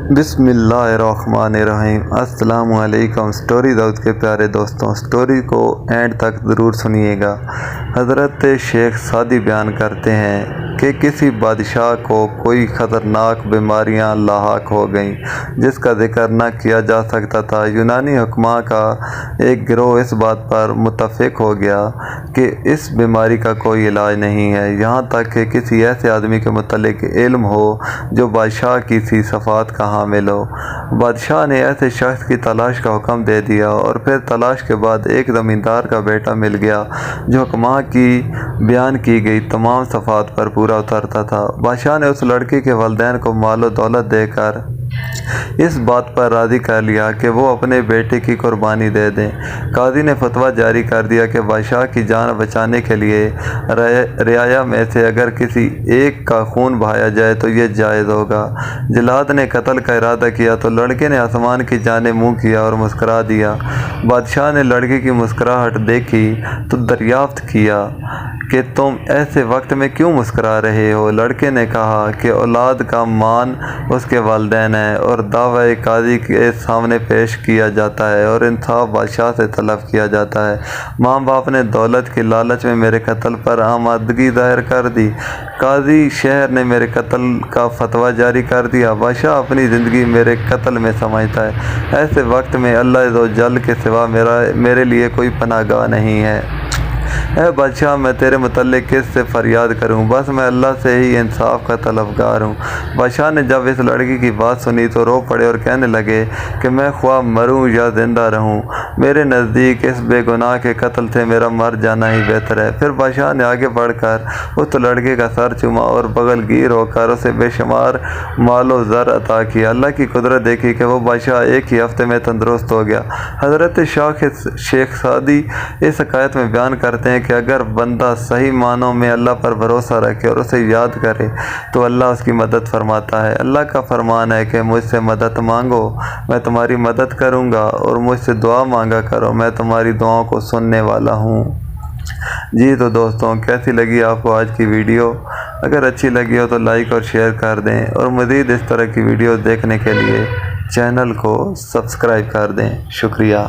بسم اللہ الرحمن الرحیم۔ السلام علیکم۔ سٹوری داؤد کے پیارے دوستوں، سٹوری کو اینڈ تک ضرور سنیے گا۔ حضرت شیخ سعدی بیان کرتے ہیں کہ کسی بادشاہ کو کوئی خطرناک بیماریاں لاحق ہو گئیں جس کا ذکر نہ کیا جا سکتا تھا۔ یونانی حکماء کا ایک گروہ اس بات پر متفق ہو گیا کہ اس بیماری کا کوئی علاج نہیں ہے، یہاں تک کہ کسی ایسے آدمی کے متعلق علم ہو جو بادشاہ کی سی صفات کا حامل ہو۔ بادشاہ نے ایسے شخص کی تلاش کا حکم دے دیا اور پھر تلاش کے بعد ایک زمیندار کا بیٹا مل گیا جو حکماء کی بیان کی گئی تمام صفات پر پورا اترتا تھا۔ بادشاہ نے اس لڑکی کے والدین کو مال و دولت دے کر اس بات پر راضی کر لیا کہ وہ اپنے بیٹے کی قربانی دے دیں۔ قاضی نے فتویٰ جاری کر دیا کہ بادشاہ کی جان بچانے کے لیے رعایا میں سے اگر کسی ایک کا خون بہایا جائے تو یہ جائز ہوگا۔ جلاد نے قتل کا ارادہ کیا تو لڑکے نے آسمان کی جانب منہ کیا اور مسکرا دیا۔ بادشاہ نے لڑکی کی مسکراہٹ دیکھی تو دریافت کیا کہ تم ایسے وقت میں کیوں مسکرا رہے ہو؟ لڑکے نے کہا کہ اولاد کا مان اس کے والدین ہے اور دعویٰ قاضی کے سامنے پیش کیا جاتا ہے اور انصاف بادشاہ سے طلب کیا جاتا ہے۔ ماں باپ نے دولت کی لالچ میں میرے قتل پر آمادگی ظاہر کر دی۔ قاضی شہر نے میرے قتل کا فتویٰ جاری کر دیا۔ بادشاہ اپنی زندگی میرے قتل میں سمجھتا ہے۔ ایسے وقت میں اللہ عز و جل کے سوا میرے لیے کوئی پناہ گاہ نہیں ہے۔ اے بادشاہ، میں تیرے متعلق کس سے فریاد کروں؟ بس میں اللہ سے ہی انصاف کا طلبگار ہوں۔ بادشاہ نے جب اس لڑکی کی بات سنی تو رو پڑے اور کہنے لگے کہ میں خواہ مروں یا زندہ رہوں، میرے نزدیک اس بے گناہ کے قتل سے میرا مر جانا ہی بہتر ہے۔ پھر بادشاہ نے آگے بڑھ کر اس لڑکے کا سر چوما اور بغل گیر ہو کر اسے بے شمار مال و زر عطا کیا۔ اللہ کی قدرت دیکھی کہ وہ بادشاہ ایک ہی ہفتے میں تندرست ہو گیا۔ حضرت شیخ سعدی اس حکایت میں بیان کرتے ہیں کہ اگر بندہ صحیح معنوں میں اللہ پر بھروسہ رکھے اور اسے یاد کرے تو اللہ اس کی مدد فرماتا ہے۔ اللہ کا فرمان ہے کہ مجھ سے مدد مانگو، میں تمہاری مدد کروں گا، اور مجھ سے دعا مانگا کرو، میں تمہاری دعاؤں کو سننے والا ہوں۔ جی تو دوستوں، کیسی لگی آپ کو آج کی ویڈیو؟ اگر اچھی لگی ہو تو لائک اور شیئر کر دیں، اور مزید اس طرح کی ویڈیو دیکھنے کے لیے چینل کو سبسکرائب کر دیں۔ شکریہ۔